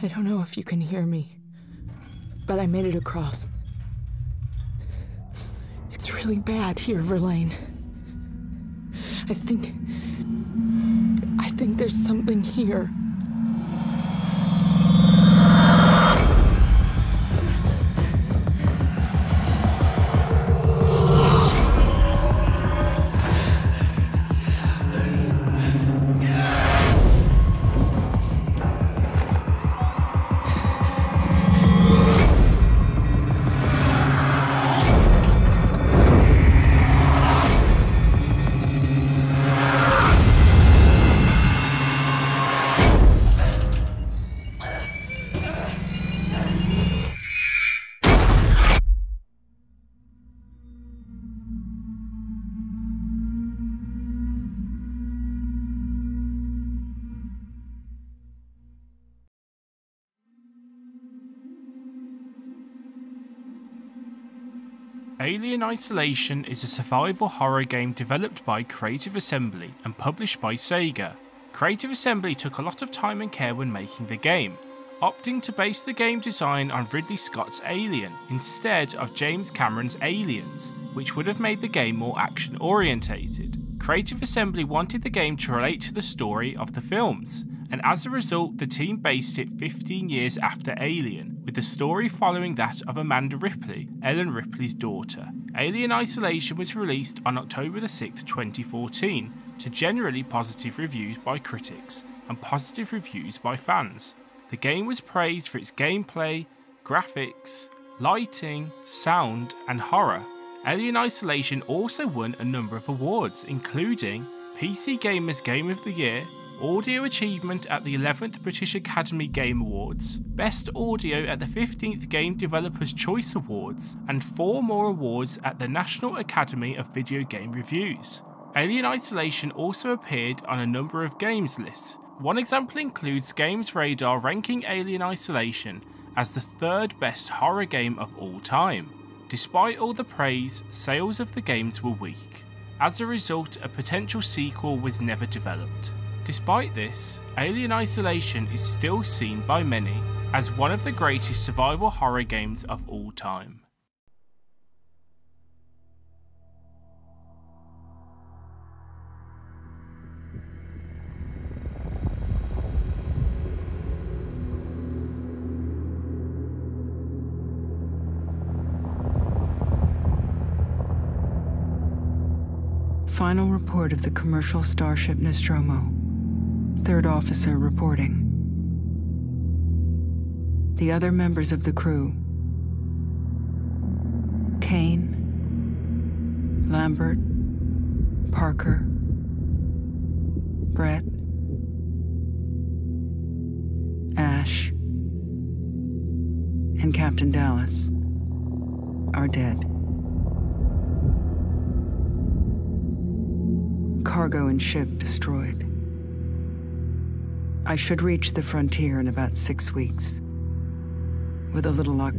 I don't know if you can hear me, but I made it across. It's really bad here, Verlaine. I think there's something here. Alien Isolation is a survival horror game developed by Creative Assembly and published by Sega. Creative Assembly took a lot of time and care when making the game, opting to base the game design on Ridley Scott's Alien instead of James Cameron's Aliens, which would have made the game more action orientated. Creative Assembly wanted the game to relate to the story of the films, and as a result the team based it 15 years after Alien, with the story following that of Amanda Ripley, Ellen Ripley's daughter. Alien Isolation was released on October 6, 2014, to generally positive reviews by critics and positive reviews by fans. The game was praised for its gameplay, graphics, lighting, sound, and horror. Alien Isolation also won a number of awards, including PC Gamer's Game of the Year, Audio Achievement at the 11th British Academy Game Awards, Best Audio at the 15th Game Developers' Choice Awards, and 4 more awards at the National Academy of Video Game Reviews. Alien Isolation also appeared on a number of games lists. One example includes Games Radar ranking Alien Isolation as the 3rd best horror game of all time. Despite all the praise, sales of the games were weak. As a result, a potential sequel was never developed. Despite this, Alien Isolation is still seen by many as one of the greatest survival horror games of all time. Final report of the commercial starship Nostromo. 3rd officer reporting. The other members of the crew: Kane, Lambert, Parker, Brett, Ash, and Captain Dallas are dead. Cargo and ship destroyed. I should reach the frontier in about 6 weeks. With a little luck,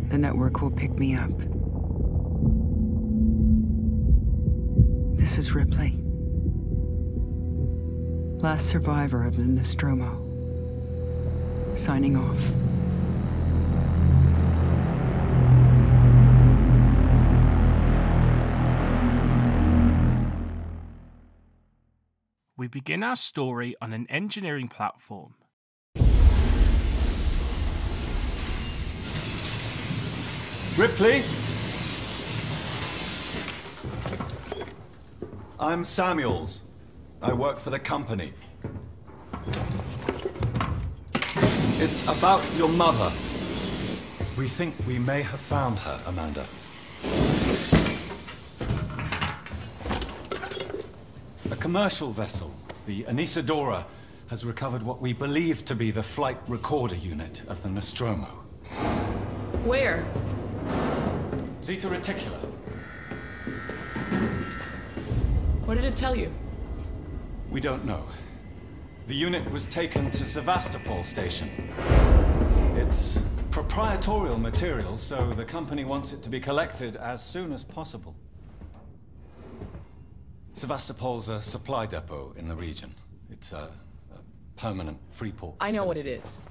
the network will pick me up. This is Ripley, last survivor of the Nostromo, signing off. We begin our story on an engineering platform. Ripley? I'm Samuels. I work for the company. It's about your mother. We think we may have found her, Amanda. A commercial vessel, the Anisadora, has recovered what we believe to be the flight recorder unit of the Nostromo. Where? Zeta Reticula. What did it tell you? We don't know. The unit was taken to Sevastopol Station. It's proprietorial material, so the company wants it to be collected as soon as possible. Sevastopol's a supply depot in the region. It's a permanent free port facility. I know what it is.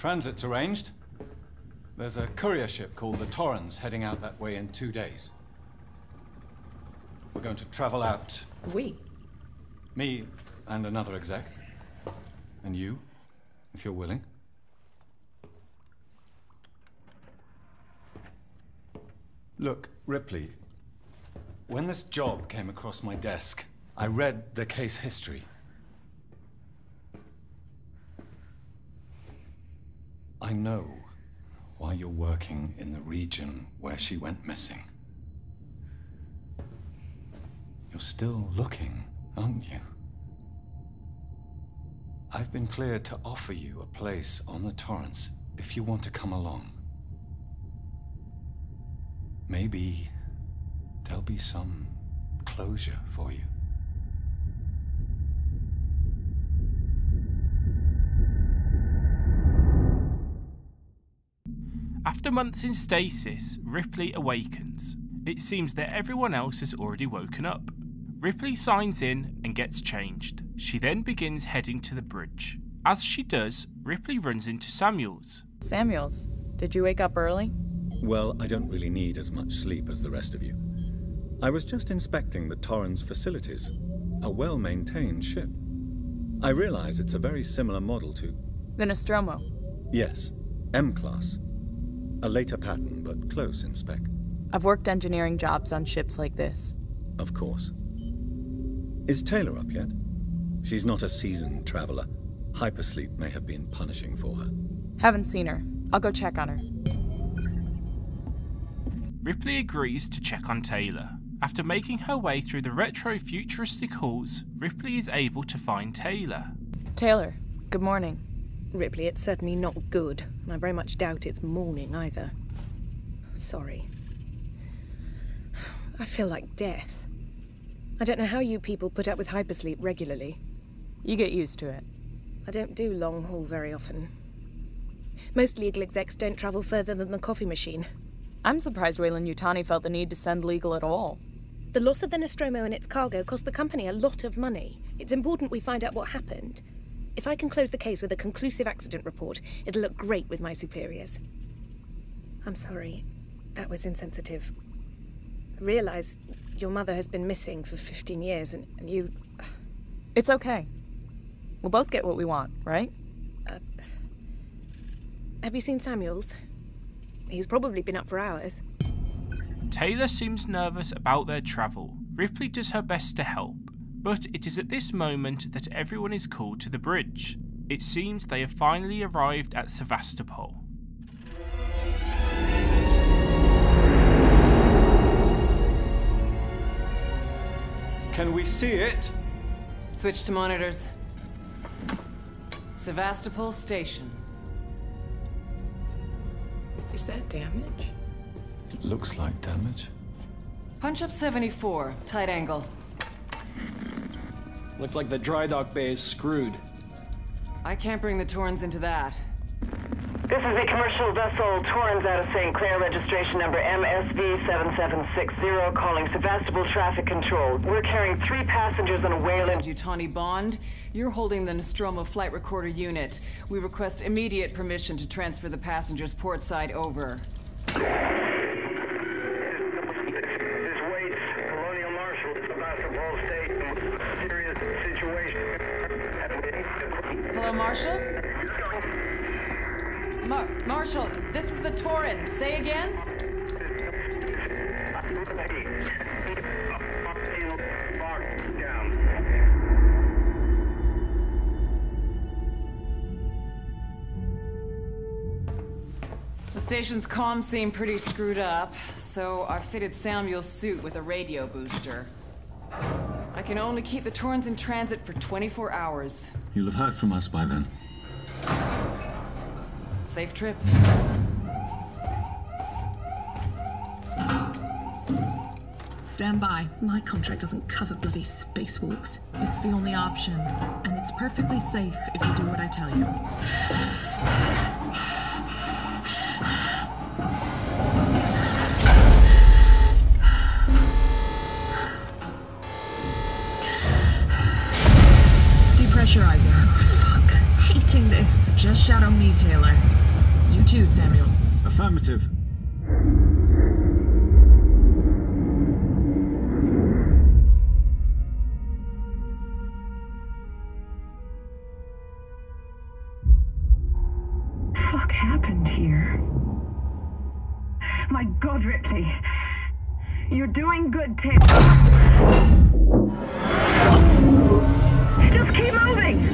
Transit's arranged. There's a courier ship called the Torrens heading out that way in 2 days. We're going to travel out. We? Me and another exec. And you, if you're willing. Look, Ripley, when this job came across my desk, I read the case history. I know why you're working in the region where she went missing. You're still looking, aren't you? I've been cleared to offer you a place on the Torrens if you want to come along. Maybe there'll be some closure for you. After months in stasis, Ripley awakens. It seems that everyone else has already woken up. Ripley signs in and gets changed. She then begins heading to the bridge. As she does, Ripley runs into Samuels. Samuels, did you wake up early? Well, I don't really need as much sleep as the rest of you. I was just inspecting the Torrens facilities. A well-maintained ship. I realize it's a very similar model to... The Nostromo. Yes, M-Class. A later pattern, but close in spec. I've worked engineering jobs on ships like this. Of course. Is Taylor up yet? She's not a seasoned traveler. Hypersleep may have been punishing for her. Haven't seen her. I'll go check on her. Ripley agrees to check on Taylor. After making her way through the retro-futuristic halls, Ripley is able to find Taylor. Taylor, good morning. Ripley, it's certainly not good, and I very much doubt it's morning either. Sorry. I feel like death. I don't know how you people put up with hypersleep regularly. You get used to it. I don't do long haul very often. Most legal execs don't travel further than the coffee machine. I'm surprised Weyland-Yutani felt the need to send legal at all. The loss of the Nostromo and its cargo cost the company a lot of money. It's important we find out what happened. If I can close the case with a conclusive accident report, it'll look great with my superiors. I'm sorry. That was insensitive. I realize your mother has been missing for 15 years, and you... It's okay. We'll both get what we want, right? Have you seen Samuels? He's probably been up for hours. Taylor seems nervous about their travel. Ripley does her best to help, but it is at this moment that everyone is called to the bridge. It seems they have finally arrived at Sevastopol. Can we see it? Switch to monitors. Sevastopol Station. Is that damage? It looks like damage. Punch up 74, tight angle. Looks like the dry dock bay is screwed. I can't bring the Torrens into that. This is the commercial vessel Torrens out of St. Clair, registration number MSV7760, calling Sevastopol Traffic Control. We're carrying 3 passengers on a Weyland-Yutani Bond. You're holding the Nostromo flight recorder unit. We request immediate permission to transfer the passengers portside over. This waits. Colonial Marshal, Sevastopol Station. Serious situation. Hello, Marshal? Marshal, this is the Torrens. Say again? The station's comms seem pretty screwed up, so I fitted Samuel's suit with a radio booster. I can only keep the Torrens in transit for 24 hours. You'll have heard from us by then. Safe trip. Stand by. My contract doesn't cover bloody spacewalks. It's the only option, and it's perfectly safe if you do what I tell you. Depressurizing. Fuck. Hating this. Just shadow me, Taylor. too, Samuels? Affirmative. Fuck happened here? My God, Ripley. You're doing good, Taylor. Just keep moving!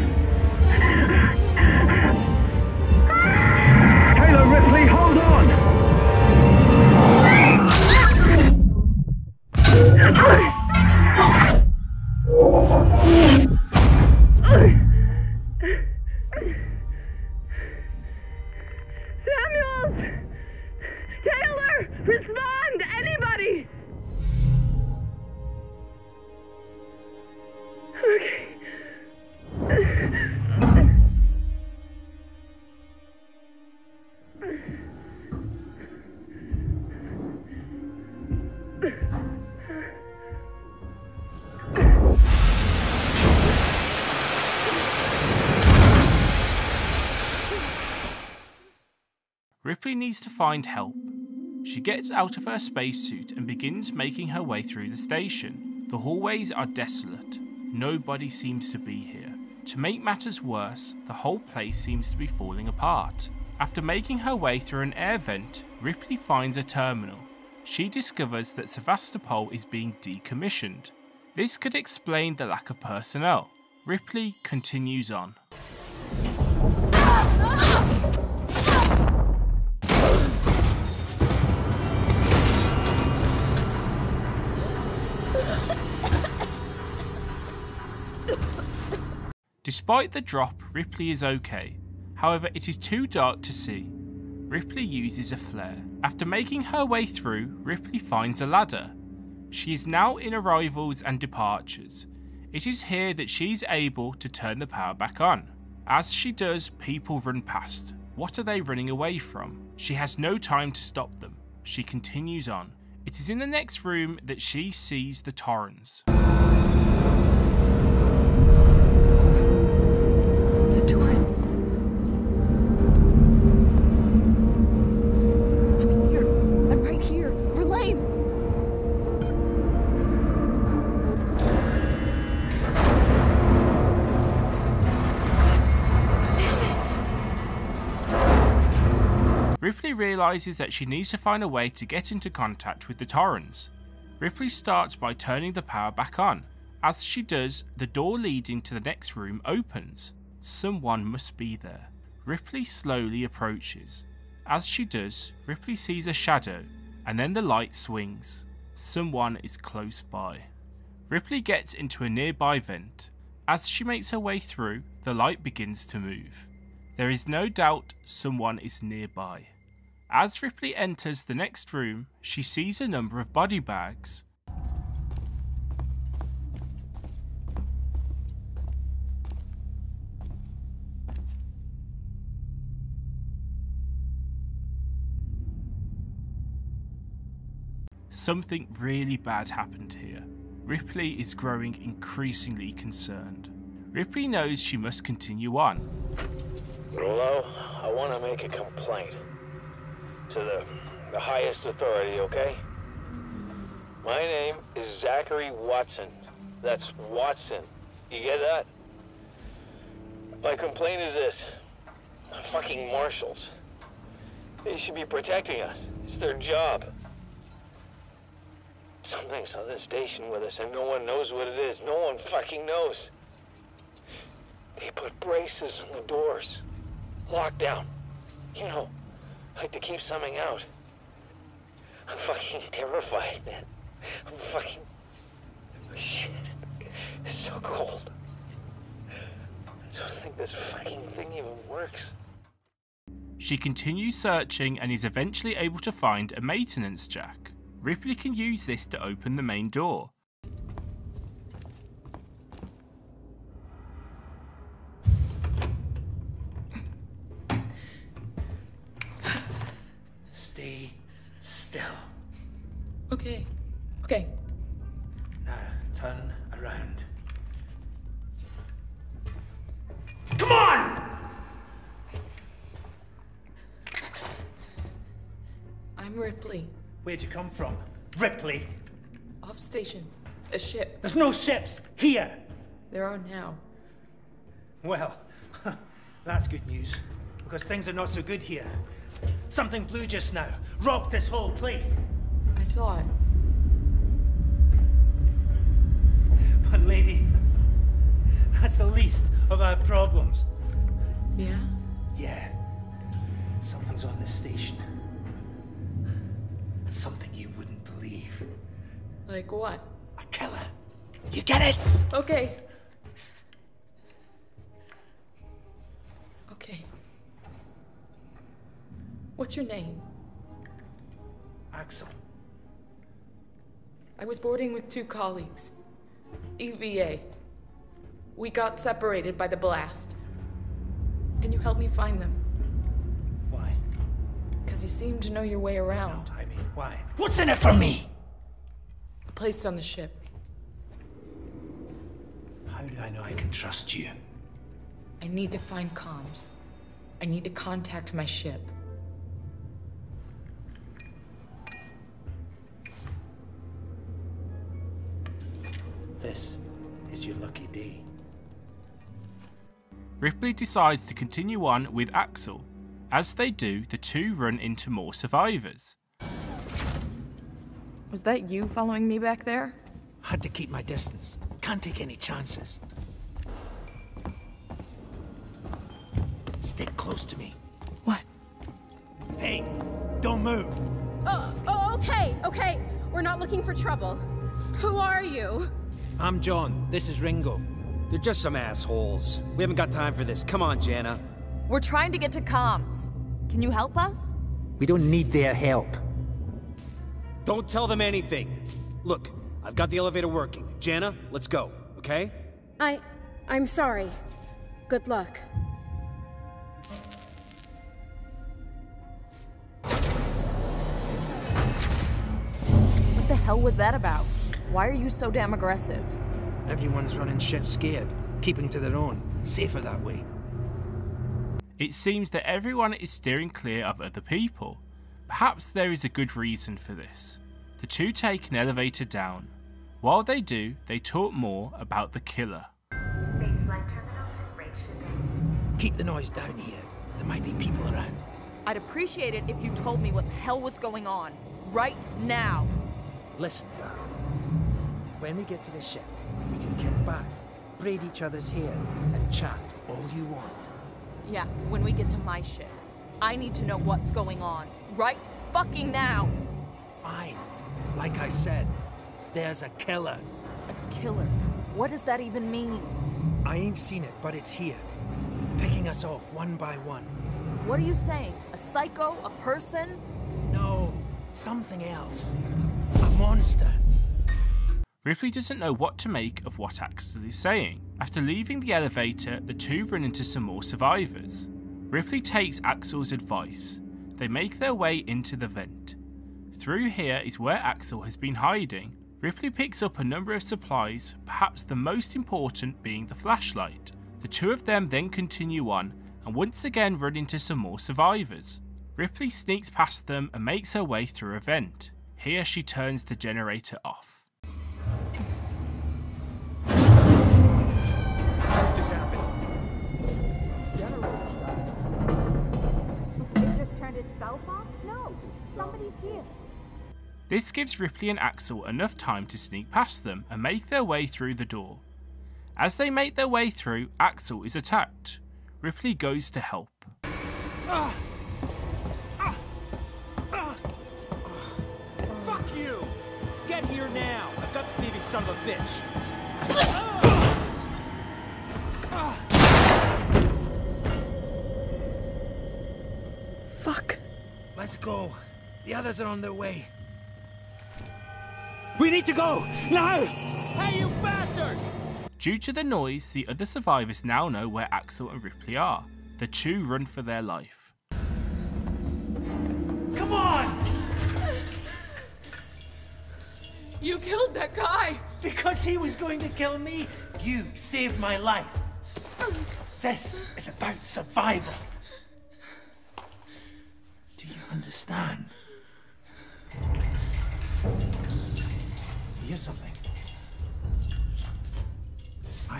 Taylor, Ripley, hold on! Samuels! Taylor! Respond! Anybody! Okay. Ripley needs to find help. She gets out of her spacesuit and begins making her way through the station. The hallways are desolate. Nobody seems to be here. To make matters worse, the whole place seems to be falling apart. After making her way through an air vent, Ripley finds a terminal. She discovers that Sevastopol is being decommissioned. This could explain the lack of personnel. Ripley continues on. Despite the drop, Ripley is okay. However, it is too dark to see. Ripley uses a flare. After making her way through, Ripley finds a ladder. She is now in arrivals and departures. It is here that she is able to turn the power back on. As she does, people run past. What are they running away from? She has no time to stop them. She continues on. It is in the next room that she sees the Torrens. Ripley realises that she needs to find a way to get into contact with the Torrens. Ripley starts by turning the power back on. As she does, the door leading to the next room opens. Someone must be there. Ripley slowly approaches. As she does, Ripley sees a shadow, and then the light swings. Someone is close by. Ripley gets into a nearby vent. As she makes her way through, the light begins to move. There is no doubt someone is nearby. As Ripley enters the next room, she sees a number of body bags. Something really bad happened here. Ripley is growing increasingly concerned. Ripley knows she must continue on. Rolo, I want to make a complaint to the highest authority, okay? My name is Zachary Watson. That's Watson. You get that? My complaint is this. Fucking marshals. They should be protecting us. It's their job. Something's on this station with us and no one knows what it is. No one fucking knows. They put braces on the doors. Lockdown. You know, like to keep something out. I'm fucking terrified, man. I'm fucking... Shit. It's so cold. I don't think this fucking thing even works. She continues searching and is eventually able to find a maintenance jack. Ripley can use this to open the main door. Stay still. Okay. Okay. Now, turn around. Come on! I'm Ripley. Where'd you come from? Ripley? Off station. A ship. There's no ships here! There are now. Well, that's good news. Because things are not so good here. Something blue just now. Rocked this whole place. I saw it. But lady, that's the least of our problems. Yeah? Yeah. Something's on this station. Something you wouldn't believe. Like what? A killer. You get it? Okay. Okay. What's your name? Axel. I was boarding with 2 colleagues. EVA. We got separated by the blast. Can you help me find them? Why? Because you seem to know your way around. No, I mean, why? What's in it for me? A place on the ship. How do I know I can trust you? I need to find comms. I need to contact my ship. This is your lucky day. Ripley decides to continue on with Axel. As they do, the two run into more survivors. Was that you following me back there? Had to keep my distance. Can't take any chances. Stick close to me. What? Hey, don't move. Okay. We're not looking for trouble. Who are you? I'm John. This is Ringo. They're just some assholes. We haven't got time for this. Come on, Jenna. We're trying to get to comms. Can you help us? We don't need their help. Don't tell them anything. Look, I've got the elevator working. Jenna, let's go, okay? I'm sorry. Good luck. What the hell was that about? Why are you so damn aggressive? Everyone's running shit scared, keeping to their own. Safer that way. It seems that everyone is steering clear of other people. Perhaps there is a good reason for this. The two take an elevator down. While they do, they talk more about the killer. Spaceflight terminal to freight shipping. Keep the noise down here. There might be people around. I'd appreciate it if you told me what the hell was going on. Right now. Listen, darling. When we get to the ship, we can kick back, braid each other's hair, and chat all you want. Yeah, when we get to my ship. I need to know what's going on. Right fucking now! Fine. Like I said, there's a killer. A killer? What does that even mean? I ain't seen it, but it's here. Picking us off one by one. What are you saying? A psycho? A person? No, something else. A monster. Ripley doesn't know what to make of what Axel is saying. After leaving the elevator, the two run into some more survivors. Ripley takes Axel's advice. They make their way into the vent. Through here is where Axel has been hiding. Ripley picks up a number of supplies, perhaps the most important being the flashlight. The two of them then continue on and once again run into some more survivors. Ripley sneaks past them and makes her way through a vent. Here she turns the generator off. What just happened? It just turned itself off? No, somebody's here. This gives Ripley and Axel enough time to sneak past them and make their way through the door. As they make their way through, Axel is attacked. Ripley goes to help. Fuck you! Get here now! I've got the thieving son of a bitch! Fuck. Let's go. The others are on their way. We need to go! Now! Hey, you bastard! Due to the noise, the other survivors now know where Axel and Ripley are. The two run for their life. Come on! You killed that guy! Because he was going to kill me, you saved my life. This is about survival. Do you understand?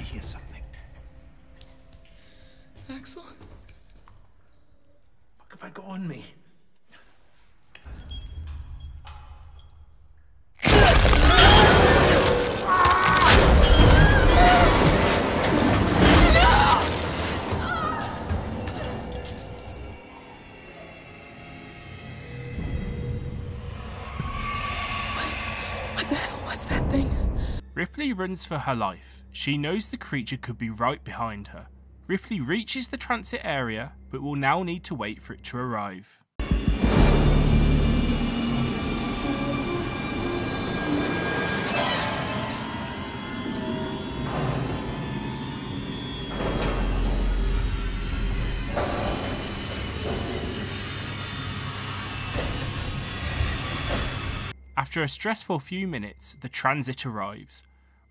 hear something. Axel? What have I got on me? What the hell was that thing? Ripley runs for her life. She knows the creature could be right behind her. Ripley reaches the transit area, but will now need to wait for it to arrive. After a stressful few minutes, the transit arrives.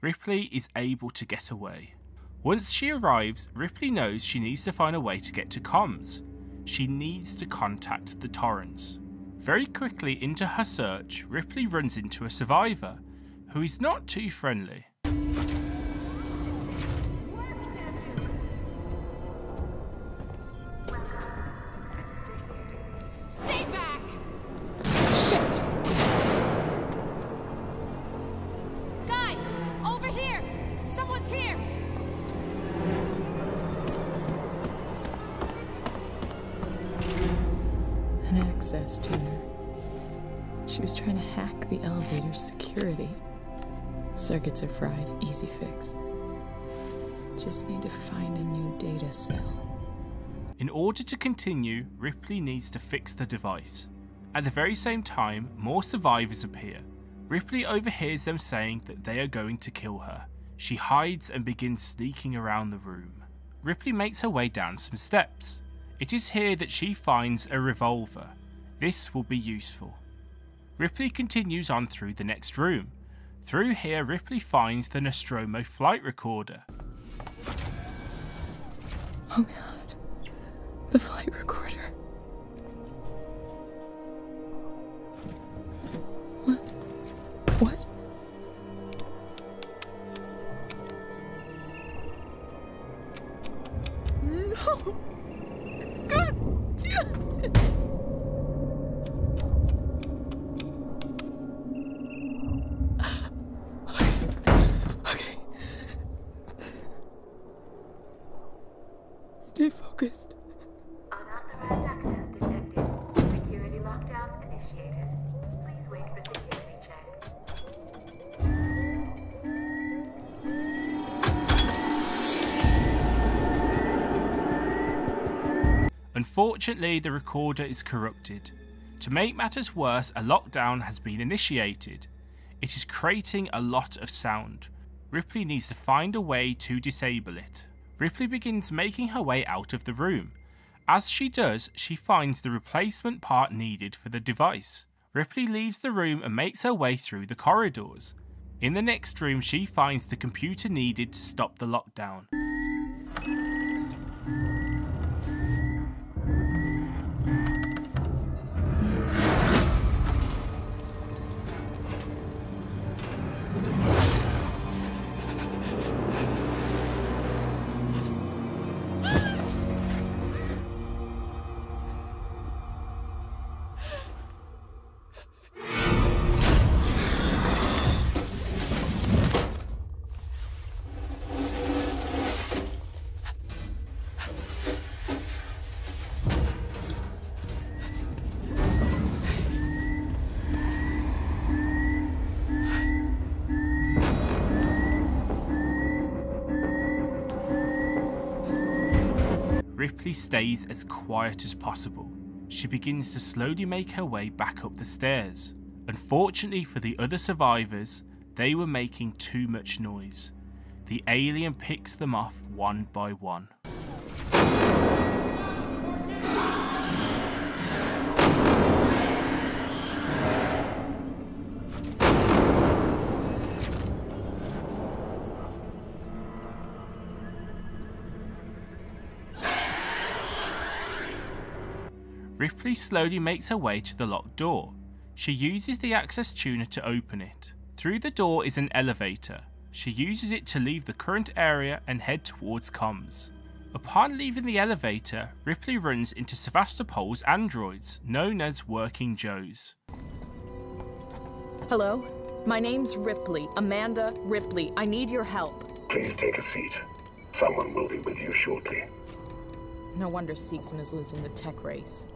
Ripley is able to get away. Once she arrives, Ripley knows she needs to find a way to get to comms. She needs to contact the Torrens. Very quickly into her search, Ripley runs into a survivor, who is not too friendly. Stay back! Shit! Guys, over here! Someone's here! An access tuner. She was trying to hack the elevator's security. Circuits are fried, easy fix. Just need to find a new data cell. In order to continue, Ripley needs to fix the device. At the very same time, more survivors appear. Ripley overhears them saying that they are going to kill her. She hides and begins sneaking around the room. Ripley makes her way down some steps. It is here that she finds a revolver. This will be useful. Ripley continues on through the next room. Through here, Ripley finds the Nostromo flight recorder. Oh god. The flight recorder. What? No! God damn it! Okay. Stay focused. Unauthorized access detected. Security lockdown initiated. Please wait for security check. Unfortunately, the recorder is corrupted. To make matters worse, a lockdown has been initiated. It is creating a lot of sound. Ripley needs to find a way to disable it. Ripley begins making her way out of the room. As she does, she finds the replacement part needed for the device. Ripley leaves the room and makes her way through the corridors. In the next room, she finds the computer needed to stop the lockdown. Ripley stays as quiet as possible. She begins to slowly make her way back up the stairs. Unfortunately for the other survivors, they were making too much noise. The alien picks them off one by one. Ripley slowly makes her way to the locked door. She uses the access tuner to open it. Through the door is an elevator. She uses it to leave the current area and head towards comms. Upon leaving the elevator, Ripley runs into Sevastopol's androids, known as Working Joes. Hello? My name's Ripley. Amanda Ripley. I need your help. Please take a seat. Someone will be with you shortly. No wonder Seegson is losing the tech race.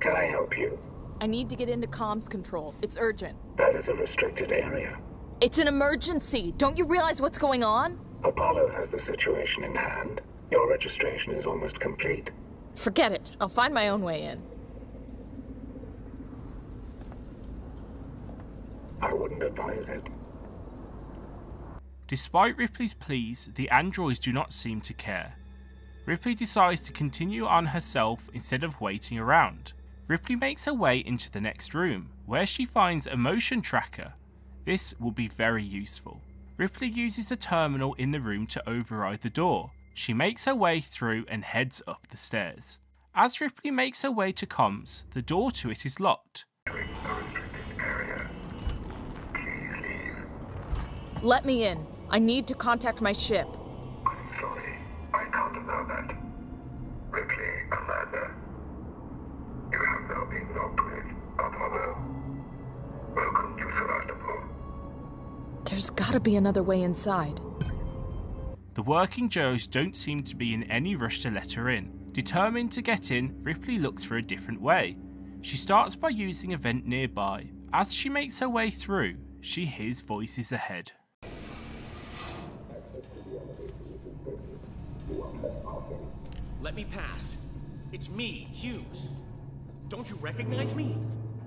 Can I help you? I need to get into comms control. It's urgent. That is a restricted area. It's an emergency. Don't you realize what's going on? Apollo has the situation in hand. Your registration is almost complete. Forget it. I'll find my own way in. I wouldn't advise it. Despite Ripley's pleas, the androids do not seem to care. Ripley decides to continue on herself instead of waiting around. Ripley makes her way into the next room, where she finds a motion tracker. This will be very useful. Ripley uses the terminal in the room to override the door. She makes her way through and heads up the stairs. As Ripley makes her way to comms, the door to it is locked. Let me in. I need to contact my ship. I'm sorry. I can't allow that. Ripley, Amanda. You have now been locked with Apollo. Welcome to Sevastopol. There's gotta be another way inside. The Working Joes don't seem to be in any rush to let her in. Determined to get in, Ripley looks for a different way. She starts by using a vent nearby. As she makes her way through, she hears voices ahead. Let me pass. It's me, Hughes. Don't you recognize me?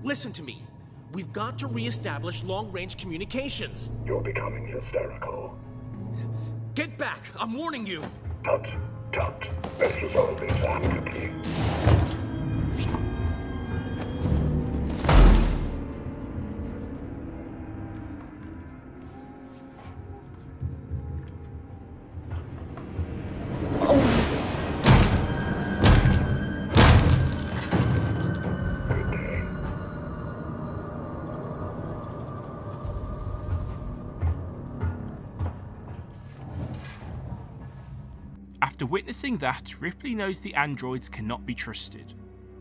Listen to me. We've got to re-establish long-range communications. You're becoming hysterical. Get back! I'm warning you! Tut, tut. Let's resolve this amicably. After witnessing that, Ripley knows the androids cannot be trusted.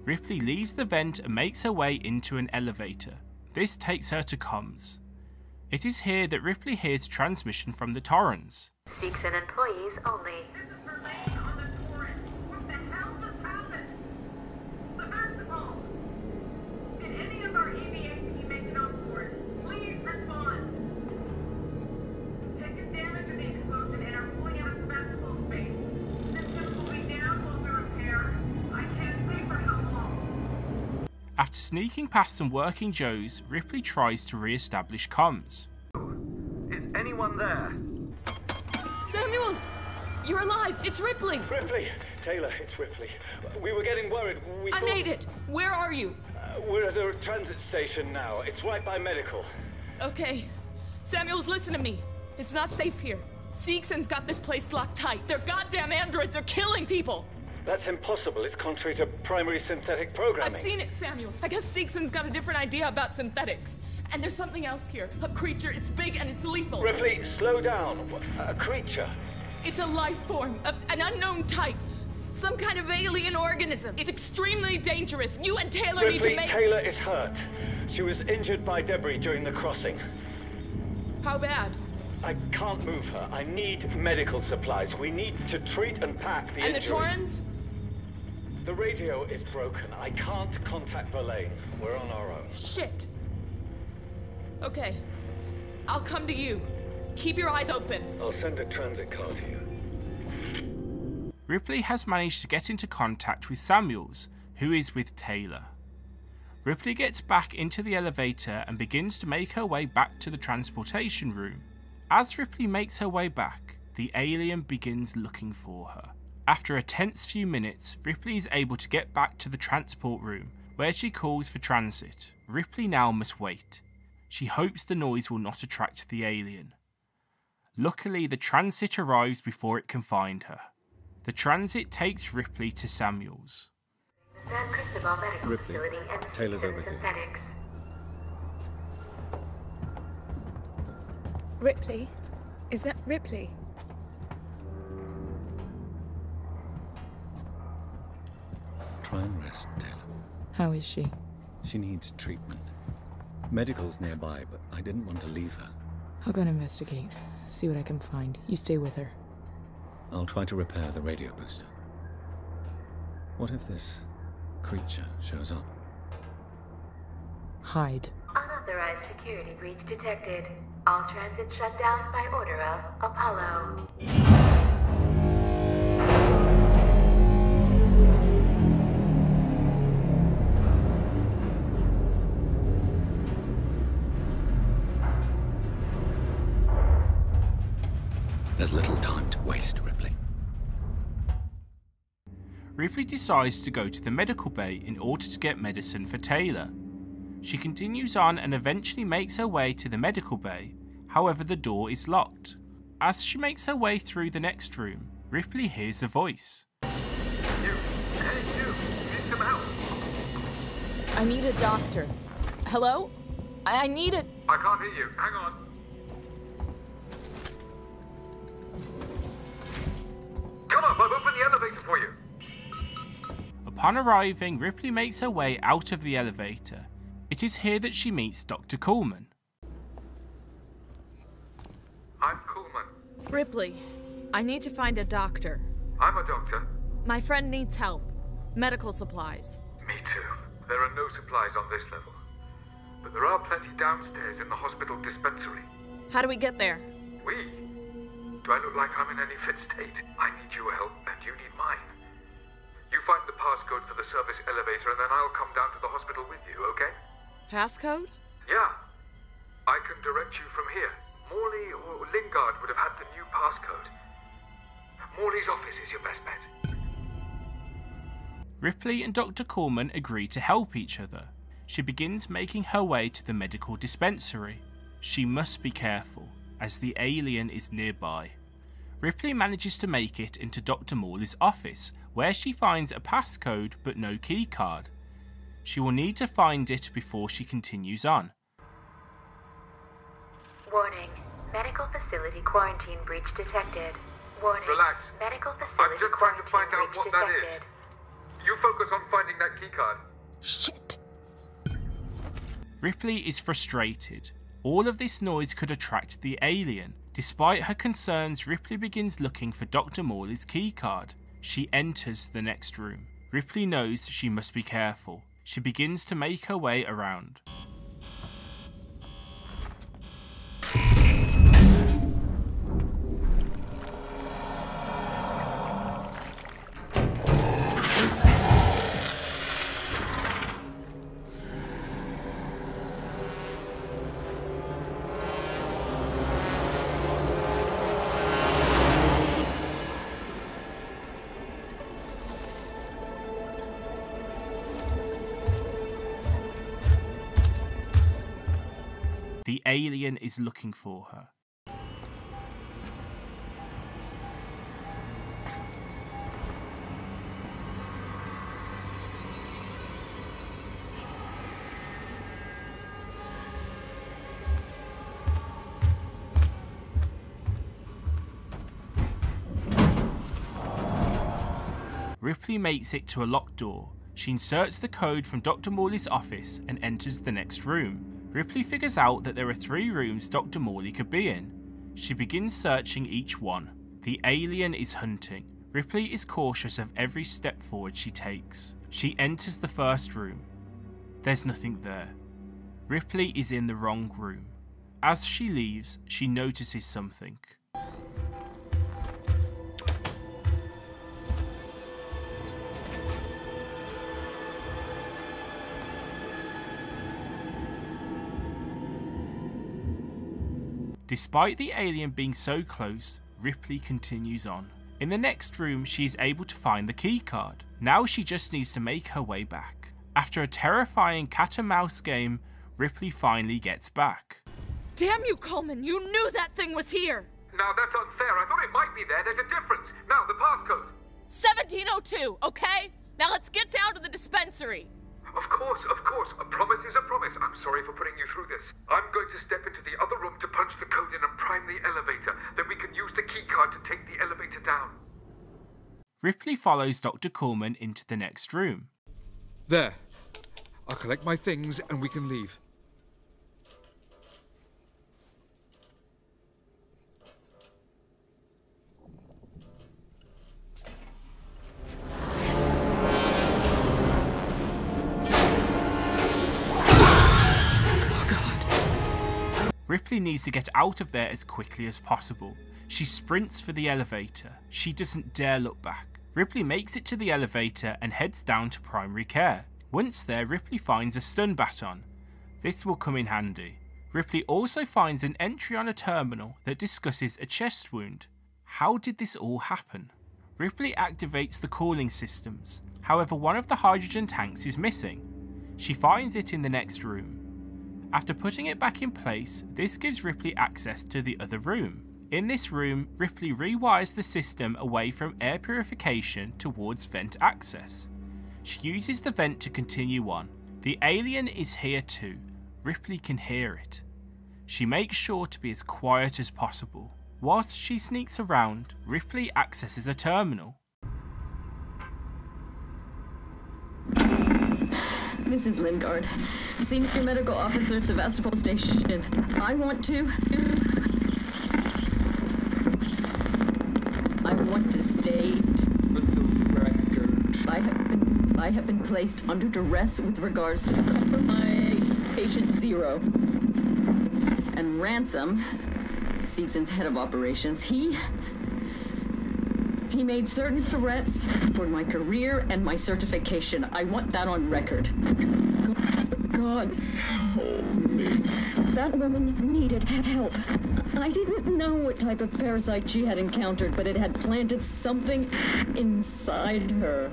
Ripley leaves the vent and makes her way into an elevator. This takes her to comms. It is here that Ripley hears a transmission from the Torrens. Seegson employees only. After sneaking past some Working Joes, Ripley tries to re-establish comms. Is anyone there? Samuels! You're alive! It's Ripley! Ripley! Taylor, it's Ripley. We were getting worried. I made it! Where are you? We're at a transit station now. It's right by medical. Okay. Samuels, listen to me. It's not safe here. Seegson's got this place locked tight. Their goddamn androids are killing people! That's impossible. It's contrary to primary synthetic programming. I've seen it, Samuels. I guess Seegson's got a different idea about synthetics. And there's something else here. A creature. It's big and it's lethal. Ripley, slow down. A creature? It's a life form. An unknown type. Some kind of alien organism. It's extremely dangerous. You and Taylor need to make... Taylor is hurt. She was injured by debris during the crossing. How bad? I can't move her. I need medical supplies. We need to treat and pack the injury. And the Torrens? The radio is broken. I can't contact Verlaine. We're on our own. Shit. Okay. I'll come to you. Keep your eyes open. I'll send a transit car to you. Ripley has managed to get into contact with Samuels, who is with Taylor. Ripley gets back into the elevator and begins to make her way back to the transportation room. As Ripley makes her way back, the alien begins looking for her. After a tense few minutes, Ripley is able to get back to the transport room, where she calls for transit. Ripley now must wait. She hopes the noise will not attract the alien. Luckily, the transit arrives before it can find her. The transit takes Ripley to Samuels. The San Cristobal Medical Ripley, Facility and Taylor's over here. Synthetics. Ripley? Is that Ripley? Try and rest, Taylor. How is she? She needs treatment. Medical's nearby, but I didn't want to leave her. I'll go and investigate. See what I can find. You stay with her. I'll try to repair the radio booster. What if this creature shows up? Hide. Unauthorized security breach detected. All transit shut down by order of Apollo. There's little time to waste, Ripley. Ripley decides to go to the medical bay in order to get medicine for Taylor. She continues on and eventually makes her way to the medical bay, however the door is locked. As she makes her way through the next room, Ripley hears a voice. You! Hey, you! Need some help? I need a doctor. Hello? I need a... I can't hear you. Hang on. Come on, I've opened the elevator for you. Upon arriving, Ripley makes her way out of the elevator. It is here that she meets Dr. Coleman. I'm Coleman. Ripley, I need to find a doctor. I'm a doctor. My friend needs help. Medical supplies. Me too. There are no supplies on this level. But there are plenty downstairs in the hospital dispensary. How do we get there? We? Do I look like I'm in any fit state? I need your help and you need mine. You find the passcode for the service elevator and then I'll come down to the hospital with you, okay? Passcode? Yeah. I can direct you from here. Morley or Lingard would have had the new passcode. Morley's office is your best bet. Ripley and Dr. Coleman agree to help each other. She begins making her way to the medical dispensary. She must be careful, as the alien is nearby. Ripley manages to make it into Dr. Morley's office, where she finds a passcode but no keycard. She will need to find it before she continues on. Warning. Medical facility quarantine breach detected. Warning. Relax. Medical facility I'm just trying to find out what that is. detected. You focus on finding that keycard. Shit! Ripley is frustrated. All of this noise could attract the alien. Despite her concerns, Ripley begins looking for Dr. Morley's keycard. She enters the next room. Ripley knows she must be careful. She begins to make her way around. The alien is looking for her. Ripley makes it to a locked door. She inserts the code from Dr. Morley's office and enters the next room. Ripley figures out that there are 3 rooms Dr. Morley could be in. She begins searching each one. The alien is hunting. Ripley is cautious of every step forward she takes. She enters the first room. There's nothing there. Ripley is in the wrong room. As she leaves, she notices something. Despite the alien being so close, Ripley continues on. In the next room, she is able to find the keycard. Now she just needs to make her way back. After a terrifying cat and mouse game, Ripley finally gets back. Damn you, Coleman! You knew that thing was here! Now that's unfair. I thought it might be there. There's a difference. Now, the passcode. 1702, okay? Now let's get down to the dispensary. Of course. A promise is a promise. I'm sorry for putting you through this. I'm going to step into the other room to punch the code in and prime the elevator. Then we can use the keycard to take the elevator down. Ripley follows Dr. Corman into the next room. There. I'll collect my things and we can leave. Ripley needs to get out of there as quickly as possible. She sprints for the elevator. She doesn't dare look back. Ripley makes it to the elevator and heads down to primary care. Once there, Ripley finds a stun baton. This will come in handy. Ripley also finds an entry on a terminal that discusses a chest wound. How did this all happen? Ripley activates the cooling systems. However, one of the hydrogen tanks is missing. She finds it in the next room. After putting it back in place, this gives Ripley access to the other room. In this room, Ripley rewires the system away from air purification towards vent access. She uses the vent to continue on. The alien is here too. Ripley can hear it. She makes sure to be as quiet as possible. Whilst she sneaks around, Ripley accesses a terminal. This is Lingard, Senior Medical Officer at Sevastopol Station. I want to state for the record. I have been placed under duress with regards to my patient Zero. And Ransom, Seegson's head of operations, he made certain threats for my career and my certification. I want that on record. God, hold me. That woman needed help. I didn't know what type of parasite she had encountered, but it had planted something inside her.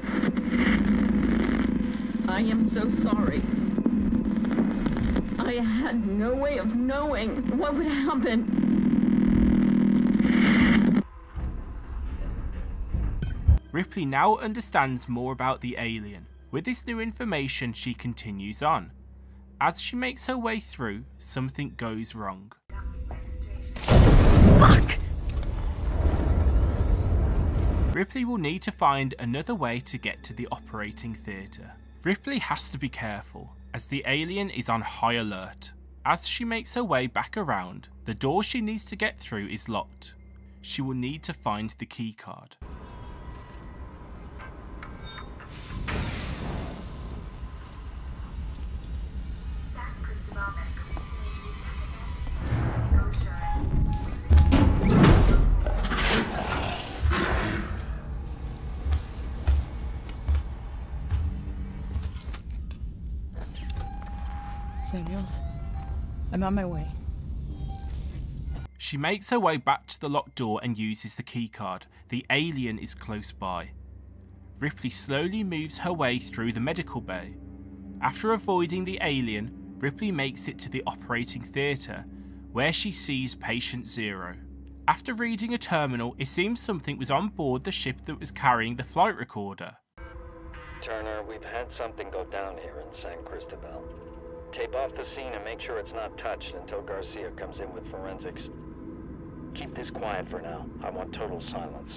I am so sorry. I had no way of knowing what would happen. Ripley now understands more about the alien. With this new information, she continues on. As she makes her way through, something goes wrong. Fuck! Ripley will need to find another way to get to the operating theatre. Ripley has to be careful, as the alien is on high alert. As she makes her way back around, the door she needs to get through is locked. She will need to find the keycard. Samuels, I'm on my way. She makes her way back to the locked door and uses the keycard. The alien is close by. Ripley slowly moves her way through the medical bay. After avoiding the alien, Ripley makes it to the operating theatre, where she sees Patient Zero. After reading a terminal, it seems something was on board the ship that was carrying the flight recorder. Turner, we've had something go down here in San Cristobal. Tape off the scene and make sure it's not touched until Garcia comes in with forensics. Keep this quiet for now. I want total silence.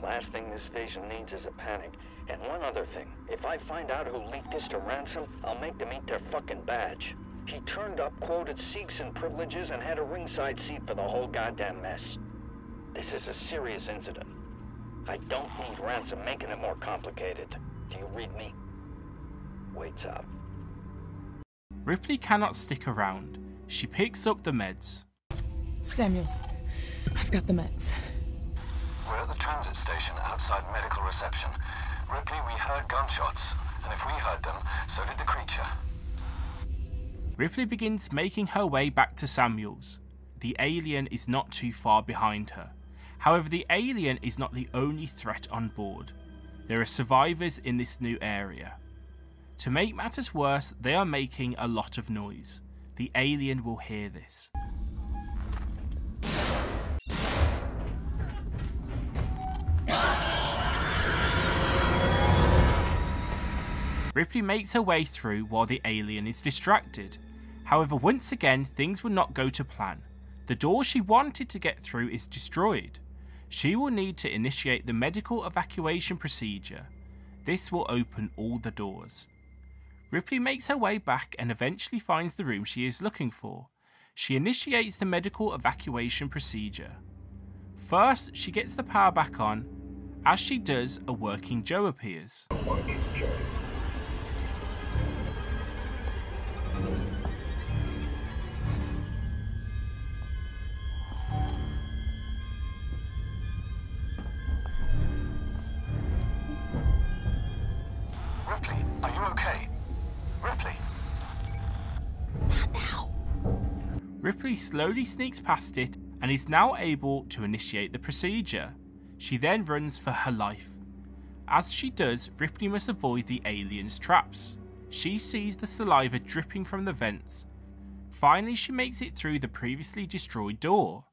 Last thing this station needs is a panic. And one other thing. If I find out who leaked this to Ransom, I'll make them eat their fucking badge. He turned up, quoted Seegson privileges, and had a ringside seat for the whole goddamn mess. This is a serious incident. I don't need Ransom making it more complicated. Do you read me? Waits out. Ripley cannot stick around. She picks up the meds. Samuels, I've got the meds. We're at the transit station outside medical reception. Ripley, we heard gunshots, and if we heard them, so did the creature. Ripley begins making her way back to Samuels. The alien is not too far behind her. However, the alien is not the only threat on board. There are survivors in this new area. To make matters worse, they are making a lot of noise. The alien will hear this. Ripley makes her way through while the alien is distracted. However, once again, things will not go to plan. The door she wanted to get through is destroyed. She will need to initiate the medical evacuation procedure. This will open all the doors. Ripley makes her way back and eventually finds the room she is looking for. She initiates the medical evacuation procedure. First, she gets the power back on. As she does, a working Joe appears. Ripley, are you okay? Ripley? Not now. Ripley slowly sneaks past it and is now able to initiate the procedure. She then runs for her life. As she does, Ripley must avoid the alien's traps. She sees the saliva dripping from the vents. Finally, she makes it through the previously destroyed door.